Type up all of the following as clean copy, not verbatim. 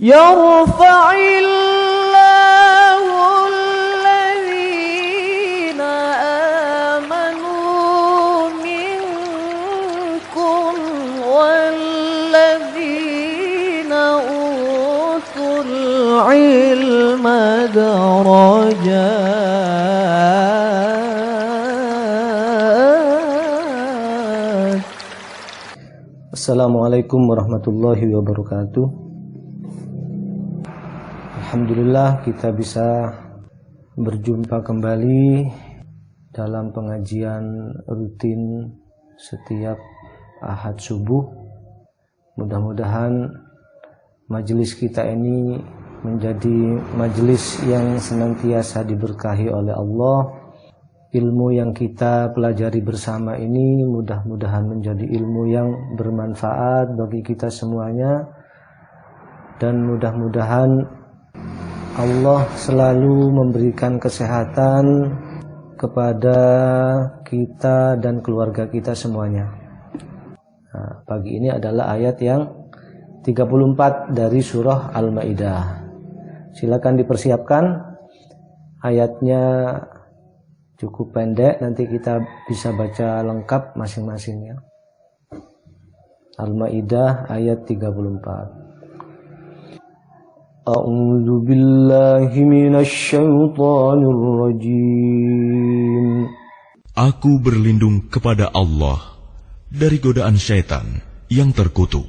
Yarfa'illahu alladhina amanu minkum walladhina utul ilma darajat. Assalamualaikum warahmatullahi wabarakatuh. Alhamdulillah kita bisa berjumpa kembali dalam pengajian rutin setiap Ahad subuh. Mudah-mudahan majelis kita ini menjadi majelis yang senantiasa diberkahi oleh Allah. Ilmu yang kita pelajari bersama ini mudah-mudahan menjadi ilmu yang bermanfaat bagi kita semuanya, dan mudah-mudahan Allah selalu memberikan kesehatan kepada kita dan keluarga kita semuanya. Nah, pagi ini adalah ayat yang 34 dari surah Al-Maidah. Silakan dipersiapkan. Ayatnya cukup pendek, nanti kita bisa baca lengkap masing-masingnya. Al-Maidah ayat 34. A'udzu billahi minasy syaithanir rajim. Aku berlindung kepada Allah dari godaan syaitan yang terkutuk.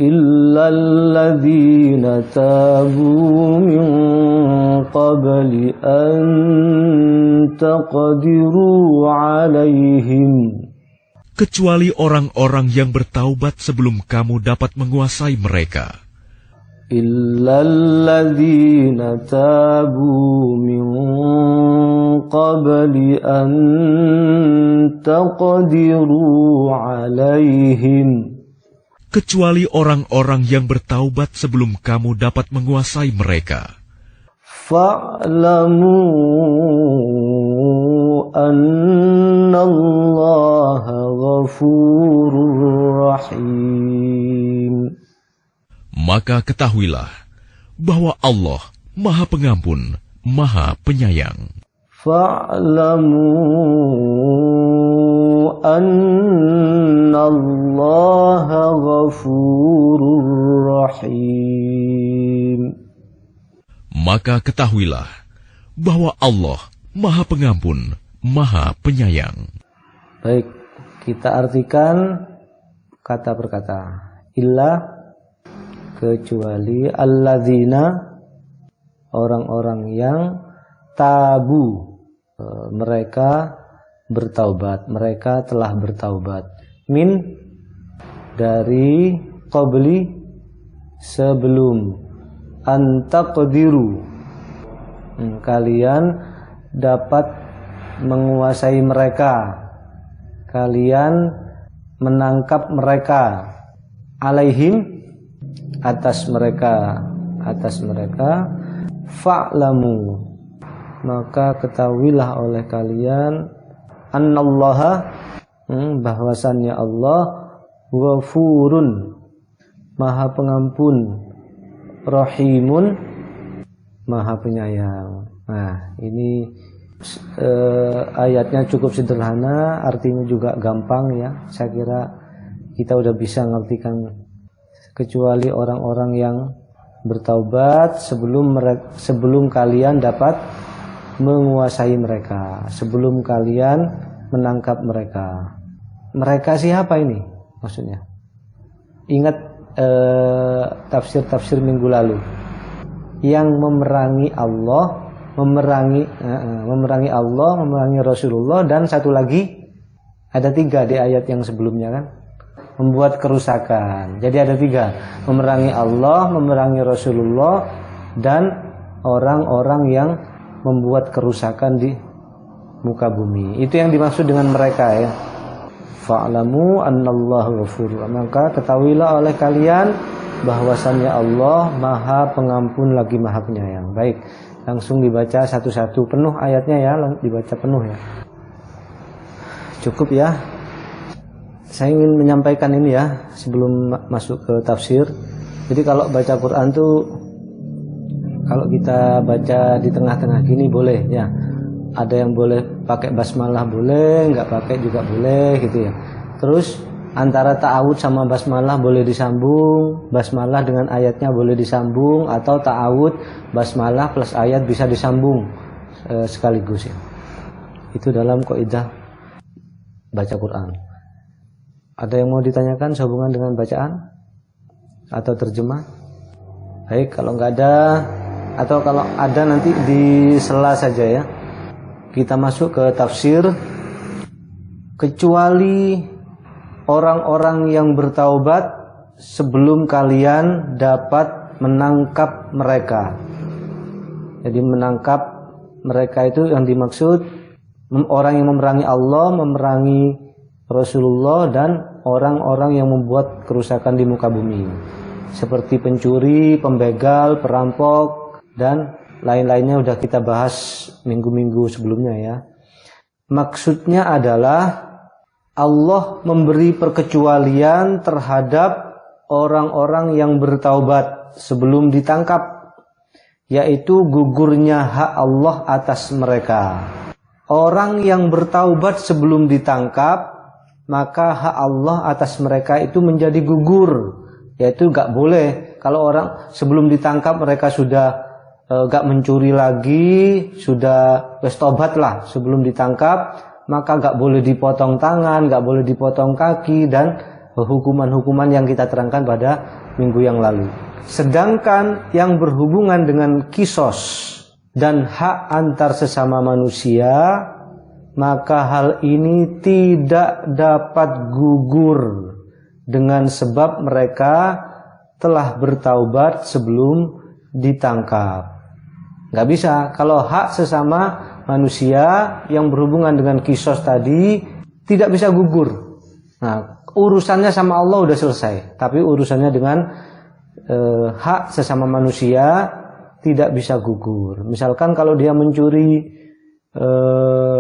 Illal ladzina tabu min qabli an taqdiru alaihim. Kecuali orang-orang yang bertaubat sebelum kamu dapat menguasai mereka. Illal ladzina tabu min qabli an taqdiru alaihim. Kecuali orang-orang yang bertaubat sebelum kamu dapat menguasai mereka. Fa'lamu annallaha ghafurur rahim. Maka ketahuilah bahwa Allah Maha Pengampun, Maha Penyayang. Fa'lamu annallaha ghafurur rahim. Maka ketahuilah bahwa Allah Maha Pengampun, Maha Penyayang. Baik, kita artikan kata per kata. Illa, kecuali, alladzina, orang-orang yang tabu, mereka bertaubat, mereka telah bertaubat. Min, dari, qabli, sebelum, antaqdiru, kalian dapat menguasai mereka, kalian menangkap mereka, alaihim, atas mereka, fa'lamu, maka ketahuilah oleh kalian, annallaha, bahwasannya Allah, ghafurun, Maha Pengampun, rahimun, Maha Penyayang. Nah, ini ayatnya cukup sederhana, artinya juga gampang ya. Saya kira kita udah bisa ngertikan. Kecuali orang-orang yang bertaubat sebelum kalian dapat menguasai mereka, sebelum kalian menangkap mereka. Mereka siapa ini maksudnya? Ingat tafsir-tafsir minggu lalu. Yang memerangi Allah, memerangi Allah, memerangi Rasulullah, dan satu lagi, ada 3 di ayat yang sebelumnya kan, membuat kerusakan. Jadi ada 3, memerangi Allah, memerangi Rasulullah, dan orang-orang yang membuat kerusakan di muka bumi. Itu yang dimaksud dengan mereka ya. Fa'lamu annallaha ghafur. Maka ketahuilah oleh kalian bahwasannya Allah Maha Pengampun lagi Maha Penyayang. Baik, langsung dibaca satu-satu, penuh ayatnya ya, dibaca penuh ya. Cukup ya. Saya ingin menyampaikan ini ya sebelum masuk ke tafsir. Jadi kalau baca Quran tuh Kalau kita baca di tengah-tengah gini boleh ya. Ada yang boleh pakai basmalah boleh, nggak pakai juga boleh gitu ya. Terus antara ta'awud sama basmalah boleh disambung, basmalah dengan ayatnya boleh disambung, atau ta'awud basmalah plus ayat bisa disambung sekaligus ya. Itu dalam kaidah baca Quran. Ada yang mau ditanyakan sehubungan dengan bacaan atau terjemah? Baik, kalau nggak ada, atau kalau ada nanti di sela saja ya. Kita masuk ke tafsir. Kecuali orang-orang yang bertaubat sebelum kalian dapat menangkap mereka. Jadi menangkap mereka itu yang dimaksud orang yang memerangi Allah, memerangi Rasulullah, dan orang-orang yang membuat kerusakan di muka bumi. Seperti pencuri, pembegal, perampok, dan lain-lainnya udah kita bahas minggu-minggu sebelumnya ya. Maksudnya adalah Allah memberi perkecualian terhadap orang-orang yang bertaubat sebelum ditangkap, yaitu gugurnya hak Allah atas mereka. Orang yang bertaubat sebelum ditangkap, maka hak Allah atas mereka itu menjadi gugur, yaitu gak boleh. Kalau orang sebelum ditangkap mereka sudah gak mencuri lagi, sudah tobat lah sebelum ditangkap, maka gak boleh dipotong tangan, gak boleh dipotong kaki, dan hukuman-hukuman yang kita terangkan pada minggu yang lalu. Sedangkan yang berhubungan dengan kisos dan hak antar sesama manusia, maka hal ini tidak dapat gugur dengan sebab mereka telah bertaubat sebelum ditangkap. Nggak bisa. Kalau hak sesama manusia yang berhubungan dengan kisos tadi tidak bisa gugur. Nah, urusannya sama Allah udah selesai. Tapi urusannya dengan hak sesama manusia tidak bisa gugur. Misalkan kalau dia mencuri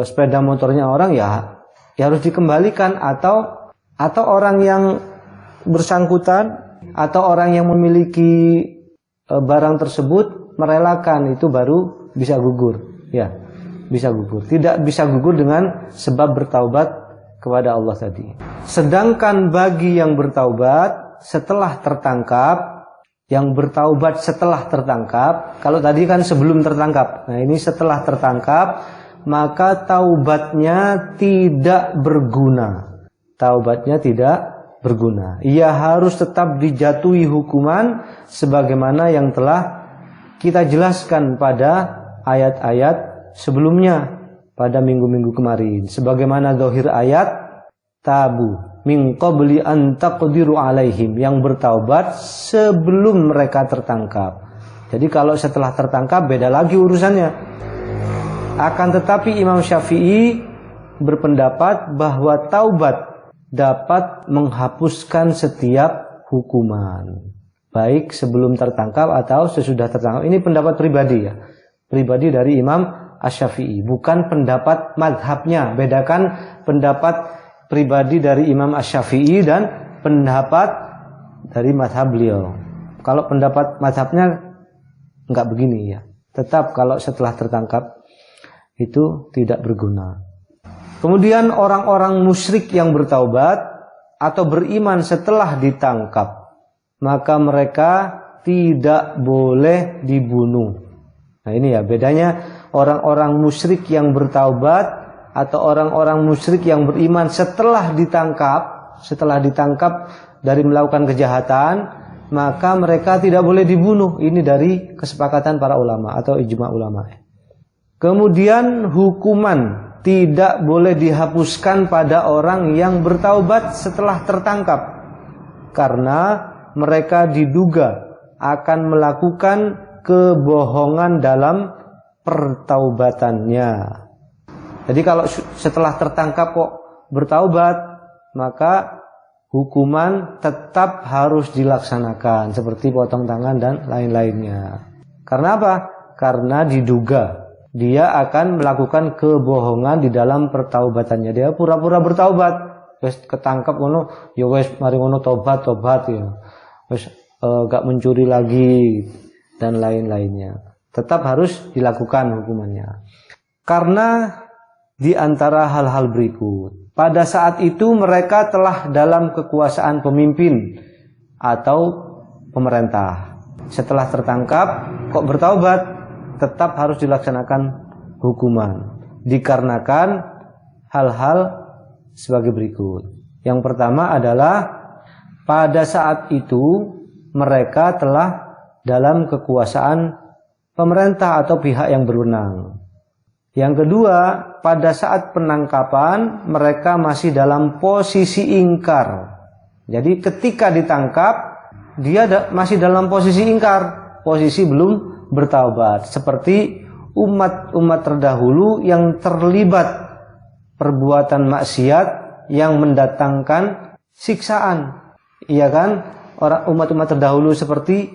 sepeda motornya orang, ya harus dikembalikan, atau orang yang bersangkutan atau orang yang memiliki barang tersebut merelakan, itu baru bisa gugur ya, bisa gugur. Tidak bisa gugur dengan sebab bertaubat kepada Allah tadi. Sedangkan bagi yang bertaubat setelah tertangkap, yang bertaubat setelah tertangkap, kalau tadi kan sebelum tertangkap, nah ini setelah tertangkap, maka taubatnya tidak berguna. Taubatnya tidak berguna. Ia harus tetap dijatuhi hukuman sebagaimana yang telah kita jelaskan pada ayat-ayat sebelumnya pada minggu-minggu kemarin. Sebagaimana zahir ayat, tabu min qabli an taqdiru alaihim, yang bertaubat sebelum mereka tertangkap. Jadi kalau setelah tertangkap beda lagi urusannya. Akan tetapi Imam Syafi'i berpendapat bahwa taubat dapat menghapuskan setiap hukuman, baik sebelum tertangkap atau sesudah tertangkap. Ini pendapat pribadi ya, pribadi dari Imam Asy-Syafi'i, bukan pendapat madhabnya. Bedakan pendapat pribadi dari Imam Asy-Syafi'i dan pendapat dari madhab beliau. Kalau pendapat madhabnya enggak begini ya, tetap kalau setelah tertangkap itu tidak berguna. Kemudian orang-orang musyrik yang bertaubat atau beriman setelah ditangkap, maka mereka tidak boleh dibunuh. Nah ini ya bedanya orang-orang musyrik yang bertaubat atau orang-orang musyrik yang beriman setelah ditangkap dari melakukan kejahatan, maka mereka tidak boleh dibunuh. Ini dari kesepakatan para ulama atau ijma ulama. Kemudian hukuman tidak boleh dihapuskan pada orang yang bertaubat setelah tertangkap, karena mereka diduga akan melakukan kebohongan dalam pertaubatannya. Jadi kalau setelah tertangkap kok bertaubat, maka hukuman tetap harus dilaksanakan seperti potong tangan dan lain-lainnya. Karena apa? Karena diduga dia akan melakukan kebohongan di dalam pertaubatannya. Dia pura-pura bertaubat, wes ketangkap ngono, ya wes mari ngono tobat ya. Wes gak mencuri lagi dan lain-lainnya. tetap harus dilakukan hukumannya. Karena di antara hal-hal berikut, pada saat itu mereka telah dalam kekuasaan pemimpin atau pemerintah. Setelah tertangkap kok bertaubat, tetap harus dilaksanakan hukuman. Dikarenakan hal-hal sebagai berikut. Yang pertama adalah pada saat itu mereka telah dalam kekuasaan pemerintah atau pihak yang berwenang. Yang kedua, pada saat penangkapan mereka masih dalam posisi ingkar. Jadi ketika ditangkap dia masih dalam posisi ingkar, posisi belum bertaubat. Seperti umat-umat terdahulu yang terlibat perbuatan maksiat yang mendatangkan siksaan. Iya kan? Umat-umat terdahulu seperti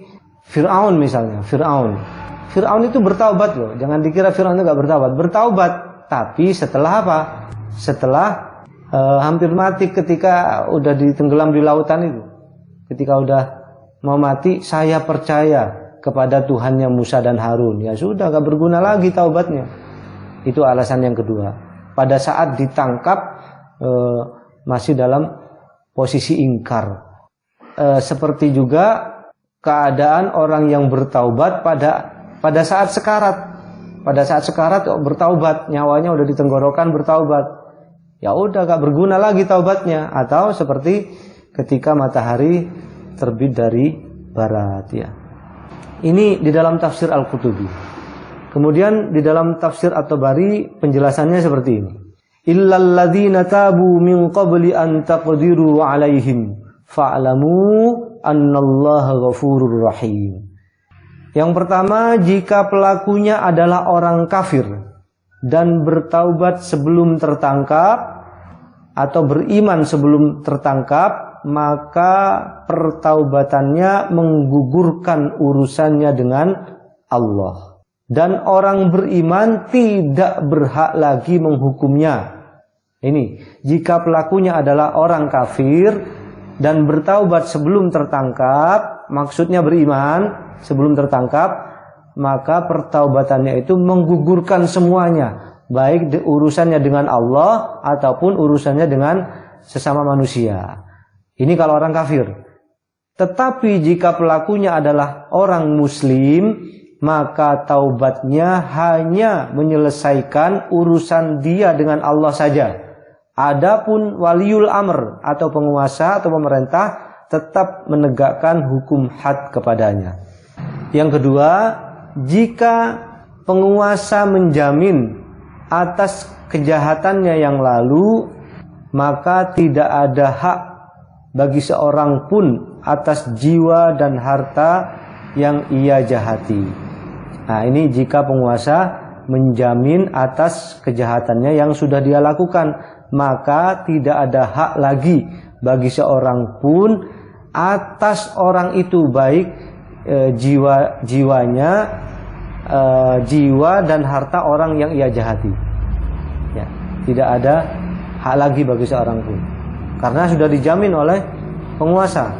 Fir'aun misalnya. Fir'aun itu bertaubat loh. Jangan dikira Fir'aun itu gak bertaubat. Bertaubat. Tapi setelah apa? Setelah hampir mati ketika udah ditenggelam di lautan itu. Ketika udah mau mati, saya percaya kepada Tuhannya Musa dan Harun. Ya sudah, gak berguna lagi taubatnya. Itu alasan yang kedua. Pada saat ditangkap masih dalam posisi ingkar. Seperti juga keadaan orang yang bertaubat pada saat sekarat. Pada saat sekarat bertaubat, nyawanya udah di tenggorokan bertaubat. Ya udah gak berguna lagi taubatnya. Atau seperti ketika matahari terbit dari barat ya. Ini di dalam tafsir Al-Qurtubi. Kemudian di dalam tafsir At-Tabari penjelasannya seperti ini. Illal ladzina tabu min qabli an taqdiru 'alaihim fa'lamu annallaha ghafurur rahim. Yang pertama, jika pelakunya adalah orang kafir dan bertaubat sebelum tertangkap atau beriman sebelum tertangkap, maka pertaubatannya menggugurkan urusannya dengan Allah. Dan orang beriman tidak berhak lagi menghukumnya. Ini, jika pelakunya adalah orang kafir dan bertaubat sebelum tertangkap, maksudnya beriman sebelum tertangkap, maka pertaubatannya itu menggugurkan semuanya, baik urusannya dengan Allah ataupun urusannya dengan sesama manusia. Ini kalau orang kafir. Tetapi jika pelakunya adalah orang muslim, maka taubatnya hanya menyelesaikan urusan dia dengan Allah saja. Adapun waliul amr atau penguasa atau pemerintah tetap menegakkan hukum had kepadanya. Yang kedua, jika penguasa menjamin atas kejahatannya yang lalu, maka tidak ada hak bagi seorang pun atas jiwa dan harta yang ia jahati. Nah, ini jika penguasa menjamin atas kejahatannya yang sudah dia lakukan, maka tidak ada hak lagi bagi seorang pun atas orang itu, baik jiwanya, jiwa dan harta orang yang ia jahati. Ya, tidak ada hak lagi bagi seorang pun, karena sudah dijamin oleh penguasa.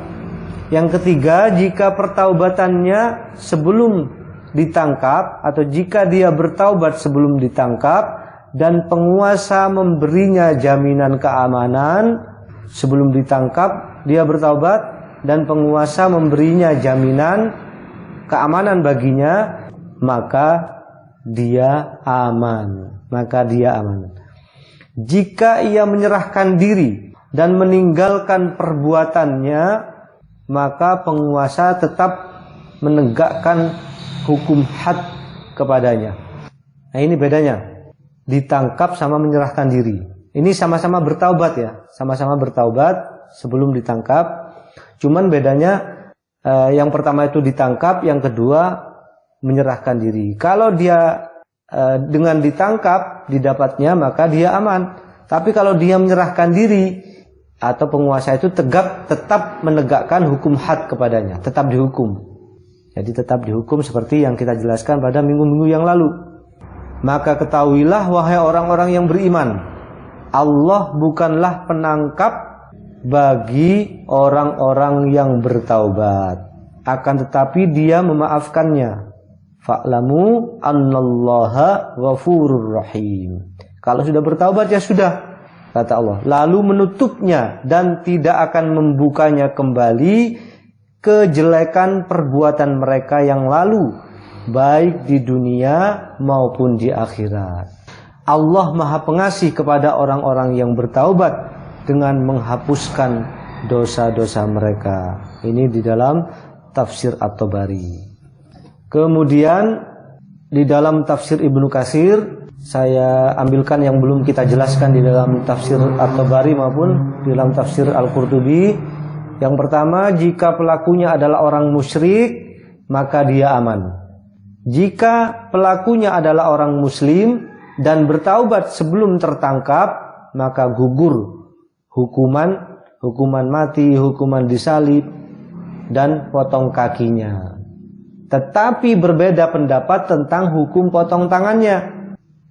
Yang ketiga, jika pertaubatannya sebelum ditangkap atau jika dia bertaubat sebelum ditangkap dan penguasa memberinya jaminan keamanan sebelum ditangkap, dia bertaubat dan penguasa memberinya jaminan keamanan baginya, maka dia aman. Jika ia menyerahkan diri dan meninggalkan perbuatannya, maka penguasa tetap menegakkan hukum had kepadanya. Nah, ini bedanya. Ditangkap sama menyerahkan diri. Ini sama-sama bertaubat ya. Sama-sama bertaubat sebelum ditangkap. Cuman bedanya yang pertama itu ditangkap, yang kedua menyerahkan diri. Kalau dia dengan ditangkap didapatnya, maka dia aman. Tapi kalau dia menyerahkan diri atau penguasa itu tetap menegakkan hukum had kepadanya, tetap dihukum. Jadi tetap dihukum seperti yang kita jelaskan pada minggu-minggu yang lalu. Maka ketahuilah wahai orang-orang yang beriman, Allah bukanlah penangkap bagi orang-orang yang bertaubat, akan tetapi Dia memaafkannya. Fa'lamu annallaha ghafurur rahim. Kalau sudah bertaubat ya sudah, kata Allah. Lalu menutupnya dan tidak akan membukanya kembali kejelekan perbuatan mereka yang lalu, baik di dunia maupun di akhirat. Allah Maha Pengasih kepada orang-orang yang bertaubat dengan menghapuskan dosa-dosa mereka. Ini di dalam tafsir At-Tabari. Kemudian di dalam tafsir Ibnu Katsir, saya ambilkan yang belum kita jelaskan di dalam tafsir At-Tabari maupun di dalam tafsir Al-Qurtubi. Yang pertama, jika pelakunya adalah orang musyrik, maka dia aman. Jika pelakunya adalah orang muslim dan bertaubat sebelum tertangkap, maka gugur hukuman mati, hukuman disalib, dan potong kakinya. Tetapi berbeda pendapat tentang hukum potong tangannya.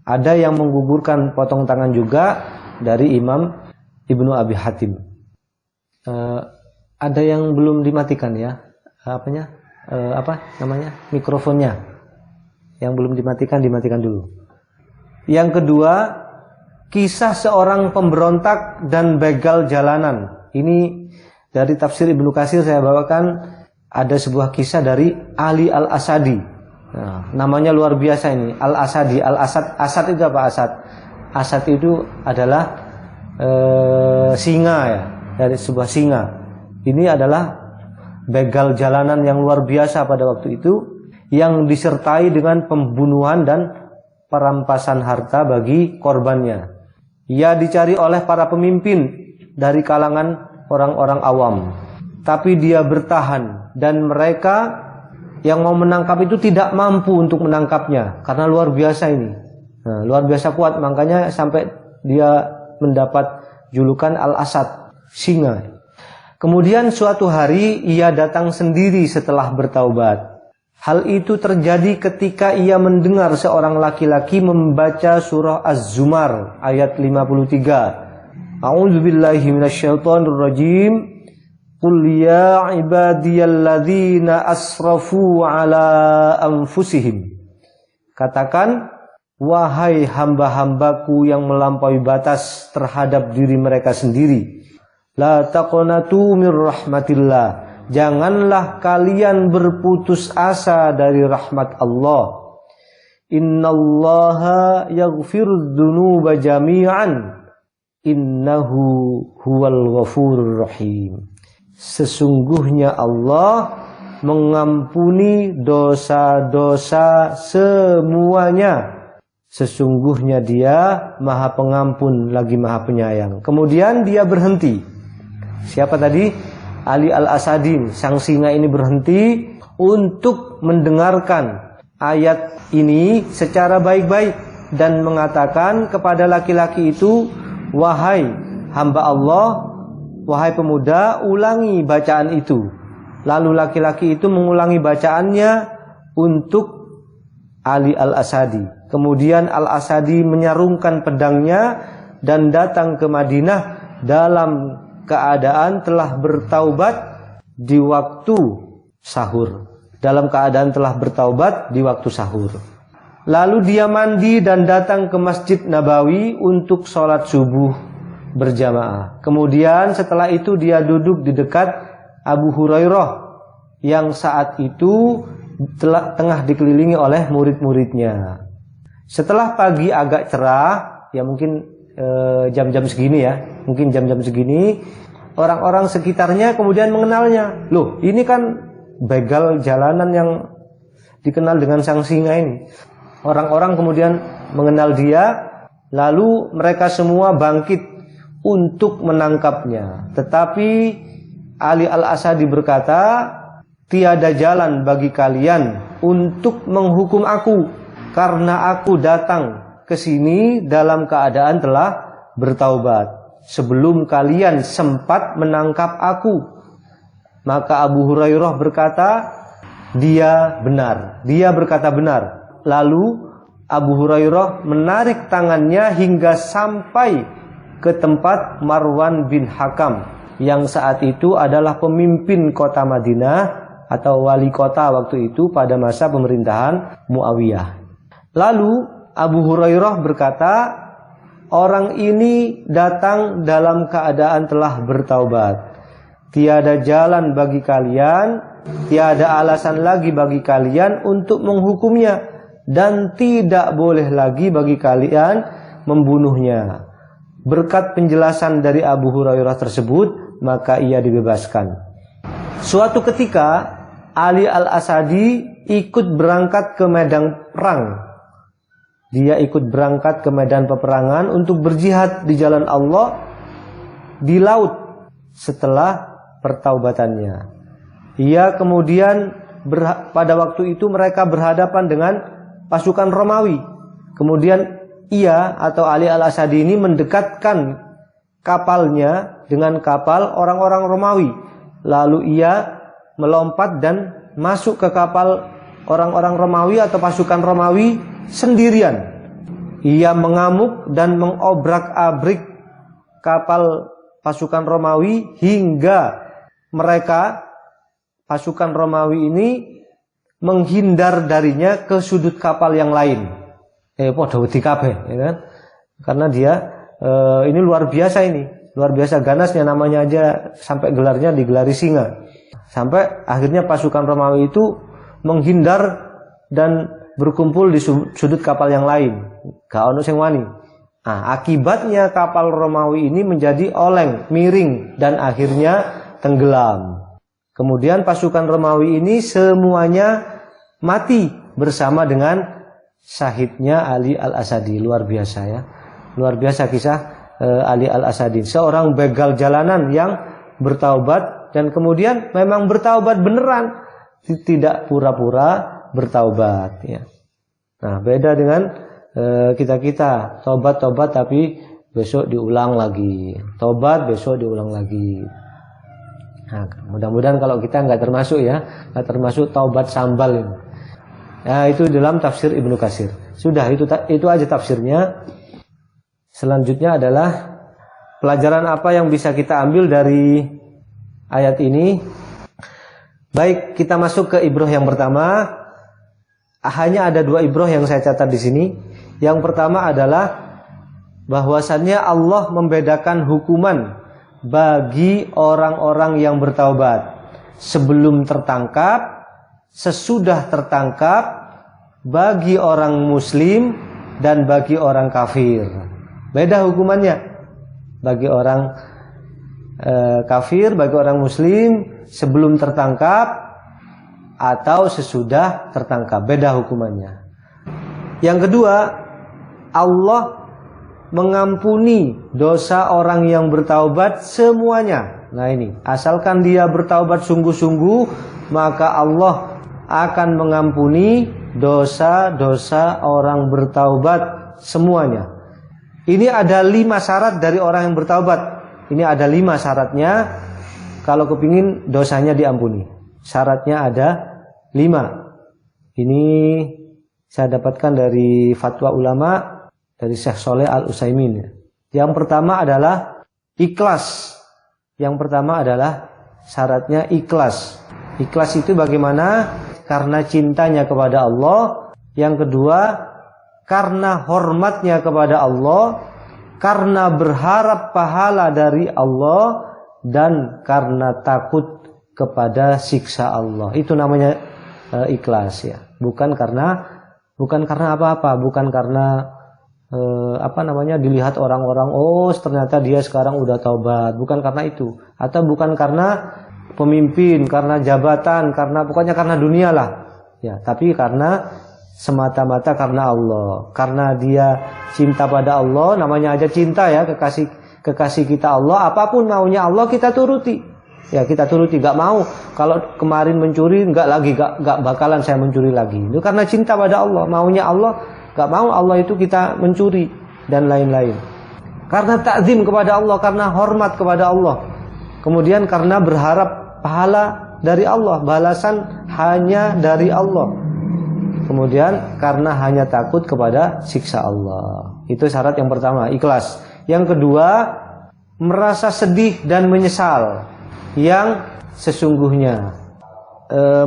Ada yang menggugurkan potong tangan juga dari Imam Ibnu Abi Hatim. Ada yang belum dimatikan ya, mikrofonnya. Yang belum dimatikan dulu. Yang kedua, kisah seorang pemberontak dan begal jalanan. Ini dari tafsir Ibnu Katsir saya bawakan, ada sebuah kisah dari Ali Al-Asadi. Nah, namanya luar biasa ini, Al-Asadi. Asad itu apa Asad? Asad itu adalah singa ya, dari sebuah singa. Ini adalah begal jalanan yang luar biasa pada waktu itu, yang disertai dengan pembunuhan dan perampasan harta bagi korbannya. Ia dicari oleh para pemimpin dari kalangan orang-orang awam, tapi dia bertahan dan mereka yang mau menangkap itu tidak mampu untuk menangkapnya karena luar biasa ini. Nah, luar biasa kuat, makanya sampai dia mendapat julukan Al-Asad, singa. Kemudian suatu hari ia datang sendiri setelah bertaubat. Hal itu terjadi ketika ia mendengar seorang laki-laki membaca surah Az-Zumar ayat 53. A'udzubillahi minasyaitonirrajim. Qul ya ibadiyalladzina asrafu ala anfusihim. Katakan, wahai hamba-hambaku yang melampaui batas terhadap diri mereka sendiri. La taqnatu mir rahmatillah. Janganlah kalian berputus asa dari rahmat Allah. Innallaha yaghfirudz dzunuba jami'an. Innahu huwal ghafurur rahim. Sesungguhnya Allah mengampuni dosa-dosa semuanya. Sesungguhnya Dia Maha Pengampun lagi Maha Penyayang. Kemudian dia berhenti. Siapa tadi? Ali Al-Asadi, sang singa ini berhenti untuk mendengarkan ayat ini secara baik-baik dan mengatakan kepada laki-laki itu, wahai hamba Allah, wahai pemuda, ulangi bacaan itu. Lalu laki-laki itu mengulangi bacaannya untuk Ali Al-Asadi. Kemudian Al-Asadi menyarungkan pedangnya dan datang ke Madinah dalam keadaan telah bertaubat di waktu sahur. Dalam keadaan telah bertaubat di waktu sahur. Lalu dia mandi dan datang ke Masjid Nabawi untuk sholat subuh berjamaah. Kemudian setelah itu dia duduk di dekat Abu Hurairah yang saat itu tengah dikelilingi oleh murid-muridnya. Setelah pagi agak cerah, ya mungkin jam-jam segini ya, mungkin jam-jam segini, orang-orang sekitarnya kemudian mengenalnya. Loh, ini kan begal jalanan yang dikenal dengan sang singa ini. Orang-orang kemudian mengenal dia, lalu mereka semua bangkit untuk menangkapnya. Tetapi Ali Al-Asadi berkata, tiada jalan bagi kalian untuk menghukum aku, karena aku datang ke sini dalam keadaan telah bertaubat sebelum kalian sempat menangkap aku. Maka Abu Hurairah berkata, dia berkata benar. Lalu Abu Hurairah menarik tangannya hingga sampai ke tempat Marwan bin Hakam yang saat itu adalah pemimpin kota Madinah atau wali kota waktu itu pada masa pemerintahan Muawiyah. Lalu Abu Hurairah berkata, orang ini datang dalam keadaan telah bertaubat. Tiada jalan bagi kalian, tiada alasan lagi bagi kalian untuk menghukumnya, dan tidak boleh lagi bagi kalian membunuhnya. Berkat penjelasan dari Abu Hurairah tersebut, maka ia dibebaskan. Suatu ketika Ali Al-Asadi ikut berangkat ke medan perang. Dia ikut berangkat ke medan peperangan untuk berjihad di jalan Allah di laut setelah pertaubatannya. Ia kemudian pada waktu itu mereka berhadapan dengan pasukan Romawi. Kemudian ia atau Ali Al-Asadi ini mendekatkan kapalnya dengan kapal orang-orang Romawi. Lalu ia melompat dan masuk ke kapal orang-orang Romawi atau pasukan Romawi sendirian. Ia mengamuk dan mengobrak-abrik kapal pasukan Romawi hingga mereka, pasukan Romawi ini menghindar darinya ke sudut kapal yang lain. Podo wedi kabeh, ya kan? Karena dia ini luar biasa ini. Luar biasa ganasnya, namanya aja sampai gelarnya digelari singa. Sampai akhirnya pasukan Romawi itu menghindar dan berkumpul di sudut kapal yang lain. Gak ono sing wani. Nah, akibatnya kapal Romawi ini menjadi oleng, miring, dan akhirnya tenggelam. Kemudian pasukan Romawi ini semuanya mati bersama dengan syahidnya Ali Al-Asadi. Luar biasa ya. Luar biasa kisah Ali Al-Asadi. Seorang begal jalanan yang bertaubat dan kemudian memang bertaubat beneran, tidak pura-pura bertaubat ya. Nah, beda dengan kita tobat tapi besok diulang lagi, tobat besok diulang lagi. Nah, mudah-mudahan kalau kita nggak termasuk ya, nggak termasuk taubat sambal ini. Nah, itu dalam tafsir Ibnu Katsir. Sudah, itu aja tafsirnya. Selanjutnya adalah pelajaran apa yang bisa kita ambil dari ayat ini. Baik, kita masuk ke ibrah yang pertama. Hanya ada 2 ibrah yang saya catat di sini. Yang pertama adalah bahwasannya Allah membedakan hukuman bagi orang-orang yang bertaubat sebelum tertangkap, sesudah tertangkap, bagi orang muslim dan bagi orang kafir. Beda hukumannya. Bagi orang kafir, bagi orang muslim sebelum tertangkap atau sesudah tertangkap. Beda hukumannya. Yang kedua, Allah mengampuni dosa orang yang bertaubat semuanya. Nah ini, asalkan dia bertaubat sungguh-sungguh, maka Allah akan mengampuni dosa-dosa orang bertaubat semuanya. Ini ada 5 syarat dari orang yang bertaubat. Ini ada 5 syaratnya kalau kepingin dosanya diampuni. Syaratnya ada 5. Ini saya dapatkan dari fatwa ulama dari Syekh Shalih Al-Utsaimin. Yang pertama adalah ikhlas. Yang pertama adalah syaratnya ikhlas. Ikhlas itu bagaimana? Karena cintanya kepada Allah. Yang kedua, karena hormatnya kepada Allah, karena berharap pahala dari Allah, dan karena takut kepada siksa Allah. Itu namanya ikhlas ya. Bukan karena apa-apa, bukan karena dilihat orang-orang, oh ternyata dia sekarang udah taubat, bukan karena itu, atau bukan karena pemimpin, karena jabatan, pokoknya karena dunia lah ya, tapi karena semata-mata karena Allah, karena dia cinta pada Allah. Namanya aja cinta ya, kekasih kita Allah, apapun maunya Allah kita turuti ya, kita turuti. Gak mau kalau kemarin mencuri, gak bakalan saya mencuri lagi. Itu karena cinta pada Allah, maunya Allah. Gak mau Allah itu kita mencuri dan lain-lain. Karena takzim kepada Allah, karena hormat kepada Allah. Kemudian karena berharap pahala dari Allah, balasan hanya dari Allah. Kemudian karena hanya takut kepada siksa Allah. Itu syarat yang pertama, ikhlas. Yang kedua, merasa sedih dan menyesal yang sesungguhnya.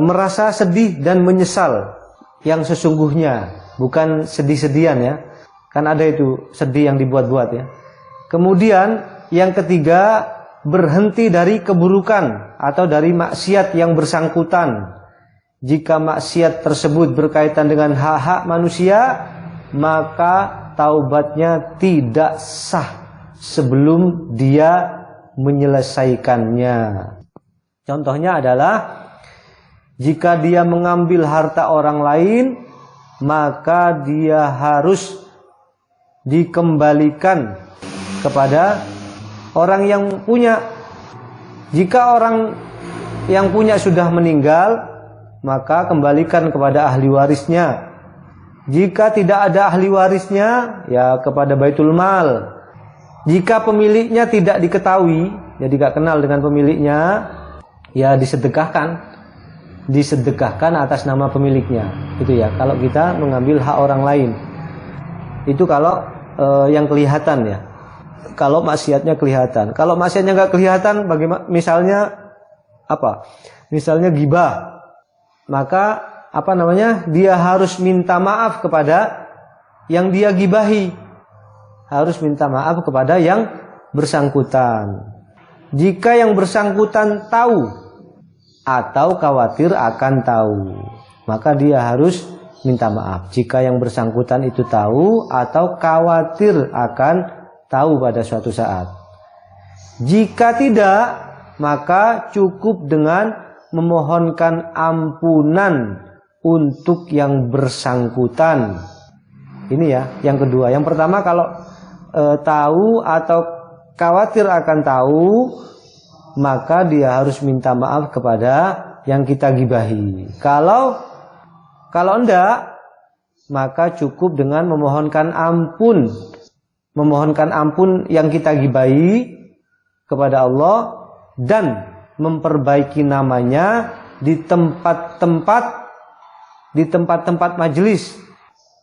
merasa sedih dan menyesal yang sesungguhnya, bukan sedih-sedihan ya. Kan ada itu sedih yang dibuat-buat ya. Kemudian yang ketiga, berhenti dari keburukan atau dari maksiat yang bersangkutan. Jika maksiat tersebut berkaitan dengan hak-hak manusia, maka taubatnya tidak sah sebelum dia menyelesaikannya. Contohnya adalah jika dia mengambil harta orang lain, maka dia harus dikembalikan kepada orang yang punya. Jika orang yang punya sudah meninggal, maka kembalikan kepada ahli warisnya. Jika tidak ada ahli warisnya, ya kepada Baitul Mal. Jika pemiliknya tidak diketahui, jadi tidak kenal dengan pemiliknya, ya disedekahkan. Disedekahkan atas nama pemiliknya. Itu ya, kalau kita mengambil hak orang lain. Itu kalau yang kelihatan ya. Kalau maksiatnya kelihatan. Kalau maksiatnya nggak kelihatan, bagaimana? Misalnya apa? Misalnya ghibah. Maka dia harus minta maaf kepada yang dia gibahi. Harus minta maaf kepada yang bersangkutan. Jika yang bersangkutan tahu atau khawatir akan tahu, maka dia harus minta maaf. Jika yang bersangkutan itu tahu atau khawatir akan tahu pada suatu saat. Jika tidak, maka cukup dengan memohonkan ampunan untuk yang bersangkutan. Ini ya, yang kedua. Yang pertama, kalau tahu atau khawatir akan tahu, maka dia harus minta maaf kepada yang kita gibahi. Kalau enggak, maka cukup dengan memohonkan ampun. Memohonkan ampun yang kita gibahi kepada Allah dan memperbaiki namanya di tempat-tempat majelis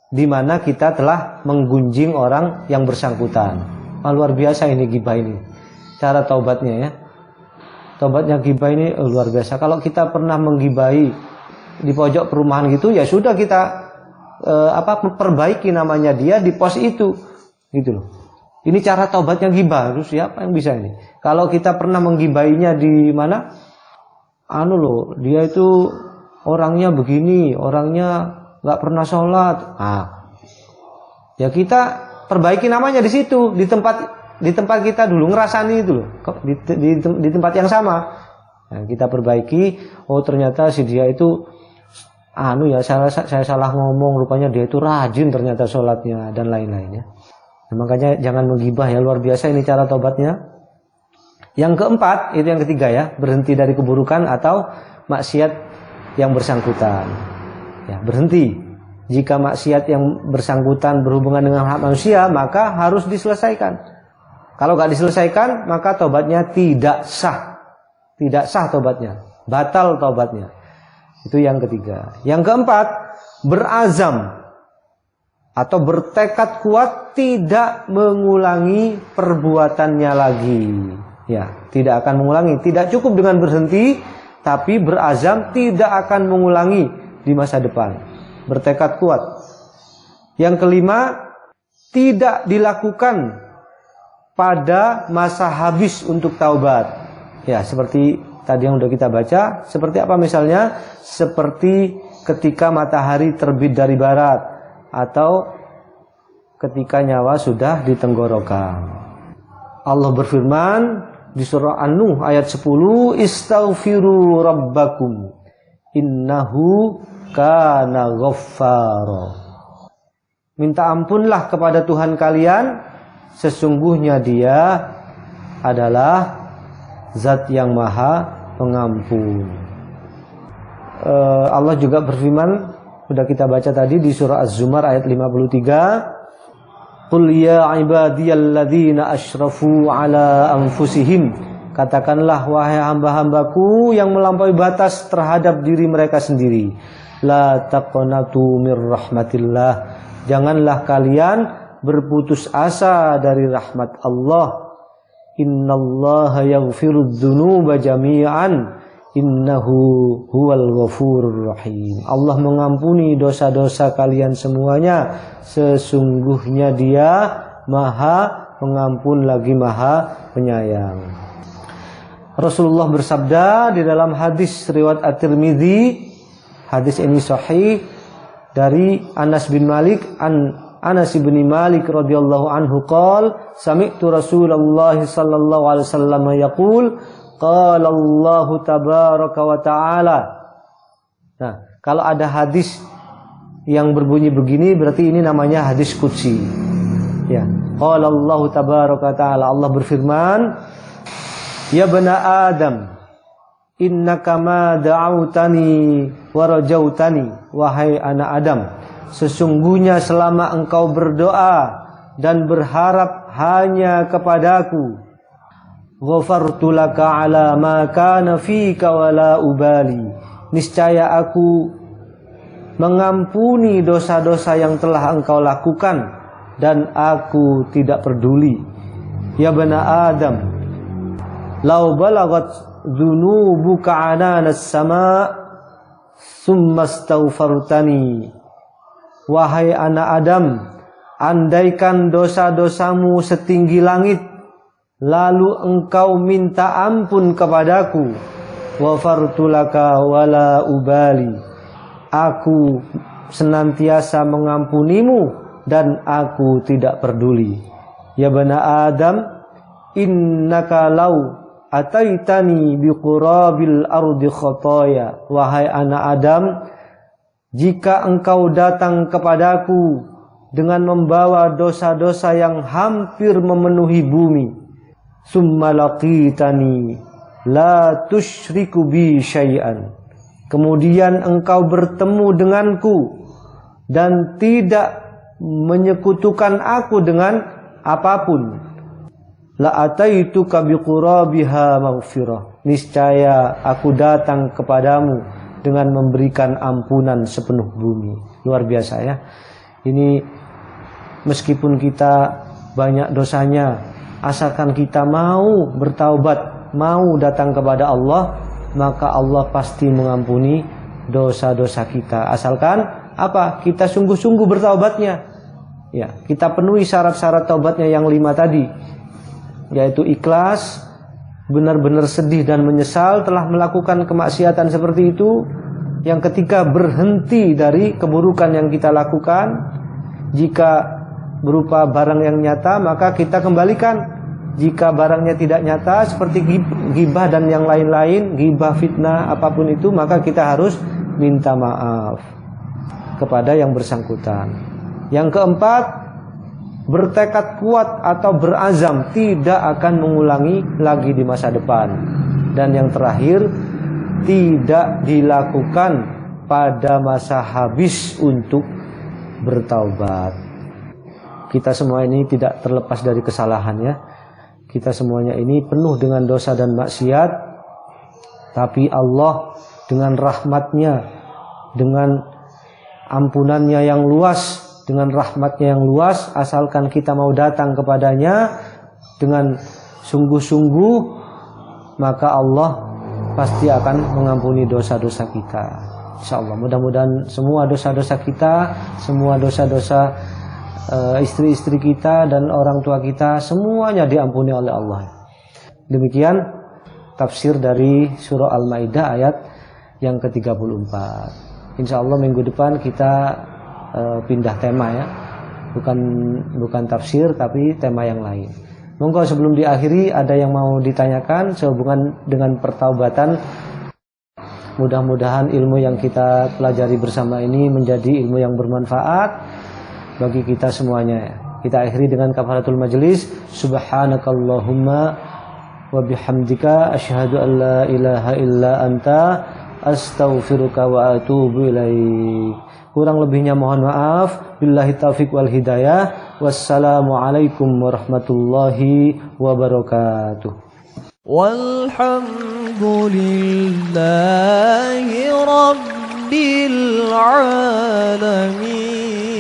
di mana kita telah menggunjing orang yang bersangkutan. Luar biasa ini gibah ini. Cara taubatnya ya. Taubatnya gibah ini luar biasa. Kalau kita pernah menggibahi di pojok perumahan gitu, ya sudah kita perbaiki namanya dia di pos itu. Gitu loh. Ini cara taubatnya gibah. Terus siapa yang bisa ini? Kalau kita pernah menggibahinya di mana? Dia itu orangnya begini, orangnya nggak pernah sholat. Ya kita perbaiki namanya di situ, di tempat kita dulu ngerasani itu loh, di tempat yang sama. Nah, kita perbaiki. Oh ternyata si dia itu saya salah ngomong, rupanya dia itu rajin ternyata sholatnya dan lain-lainnya. Nah, makanya jangan menggibah ya, luar biasa ini cara taubatnya. Yang keempat, itu yang ketiga ya, berhenti dari keburukan atau maksiat yang bersangkutan. Ya, berhenti. Jika maksiat yang bersangkutan berhubungan dengan hak manusia, maka harus diselesaikan. Kalau nggak diselesaikan, maka taubatnya tidak sah. Tidak sah taubatnya, batal taubatnya. Itu yang ketiga. Yang keempat, berazam atau bertekad kuat tidak mengulangi perbuatannya lagi. Ya, tidak akan mengulangi. Tidak cukup dengan berhenti, tapi berazam tidak akan mengulangi di masa depan. Bertekad kuat. Yang kelima, tidak dilakukan pada masa habis untuk taubat. Ya, seperti tadi yang sudah kita baca. Seperti apa misalnya? Seperti ketika matahari terbit dari barat, atau ketika nyawa sudah di tenggorokan. Allah berfirman di surah An-Nuh ayat 10, "Istaghfiru rabbakum innahu kana ghaffara." Minta ampunlah kepada Tuhan kalian, sesungguhnya Dia adalah Zat yang Maha Pengampun. Allah juga berfirman, sudah kita baca tadi di surah Az-Zumar ayat 53, "Qul ya ibadiyalladzina asyrafu ala anfusihim." Katakanlah wahai hamba-hambaku yang melampaui batas terhadap diri mereka sendiri, la taqnatu mir rahmatillah. Janganlah kalian berputus asa dari rahmat Allah. Innallaha yaghfirudz dzunuba jami'an innahu huwal ghafurur rahim. Allah mengampuni dosa-dosa kalian semuanya, sesungguhnya Dia Maha Pengampun lagi Maha Penyayang. Rasulullah bersabda di dalam hadis riwayat At-Tirmidzi, hadis ini sahih dari Anas bin Malik Anas bin Malik radhiyallahu anhu qala sami'tu Rasulullah sallallahu alaihi wasallam yaqul qala Allah tabaraka wa taala. Nah, kalau ada hadis yang berbunyi begini berarti ini namanya hadis qudsi. Ya, qala Allah tabaraka wa taala, Allah berfirman, ya bana Adam, innaka ma da'autani wa rajautani, wahai anak Adam, sesungguhnya selama engkau berdoa dan berharap hanya kepadaku, ghafartu laka ala ma kana fika wala ubali, niscaya aku mengampuni dosa-dosa yang telah engkau lakukan dan aku tidak peduli. Ya bana Adam, lau balagat dzunubuka ananas sama summa astaghfartani, wahai anak Adam, andaikan dosa-dosamu setinggi langit, lalu engkau minta ampun kepadaku, ghafartu laka wala ubali, aku senantiasa mengampunimu dan aku tidak peduli. Ya bana Adam, innaka lau ataitani biqurabil ardi khataya, wahai anak Adam, jika engkau datang kepadaku dengan membawa dosa-dosa yang hampir memenuhi bumi, summa laqitani la tusyriku bi syai'an, kemudian engkau bertemu denganku dan tidak menyekutukan aku dengan apapun, la ataituka biqurabiha maghfirah, niscaya aku datang kepadamu dengan memberikan ampunan sepenuh bumi. Luar biasa ya. Ini meskipun kita banyak dosanya, asalkan kita mau bertaubat, mau datang kepada Allah, maka Allah pasti mengampuni dosa-dosa kita. Asalkan apa? Kita sungguh-sungguh bertaubatnya. Ya, kita penuhi syarat-syarat taubatnya yang 5 tadi, yaitu ikhlas, benar-benar sedih dan menyesal telah melakukan kemaksiatan seperti itu. Yang ketiga, berhenti dari keburukan yang kita lakukan. Jika berupa barang yang nyata, maka kita kembalikan. Jika barangnya tidak nyata, seperti ghibah dan yang lain-lain, ghibah, fitnah, apapun itu, maka kita harus minta maaf kepada yang bersangkutan. Yang keempat, bertekad kuat atau berazam tidak akan mengulangi lagi di masa depan. Dan yang terakhir, tidak dilakukan pada masa habis untuk bertaubat. Kita semua ini tidak terlepas dari kesalahan ya. Kita semuanya ini penuh dengan dosa dan maksiat. Tapi Allah dengan rahmatnya, dengan ampunannya yang luas, dengan rahmatnya yang luas, asalkan kita mau datang kepadanya dengan sungguh-sungguh, maka Allah pasti akan mengampuni dosa-dosa kita. InsyaAllah, mudah-mudahan semua dosa-dosa kita, semua dosa-dosa istri-istri kita dan orang tua kita, semuanya diampuni oleh Allah. Demikian tafsir dari surah Al-Maidah ayat yang ke-34. InsyaAllah minggu depan kita pindah tema ya, bukan tafsir tapi tema yang lain. Monggo sebelum diakhiri ada yang mau ditanyakan sehubungan dengan pertaubatan. Mudah-mudahan ilmu yang kita pelajari bersama ini menjadi ilmu yang bermanfaat bagi kita semuanya. Kita akhiri dengan kafaratul majlis. Subhanakallahumma wa bihamdika asyhadu an la ilaha illa anta astaghfiruka wa atubu ilaik. Kurang lebihnya mohon maaf. Billahi taufiq wal hidayah. Wassalamualaikum warahmatullahi wabarakatuh. Walhamdulillahi rabbil alamin.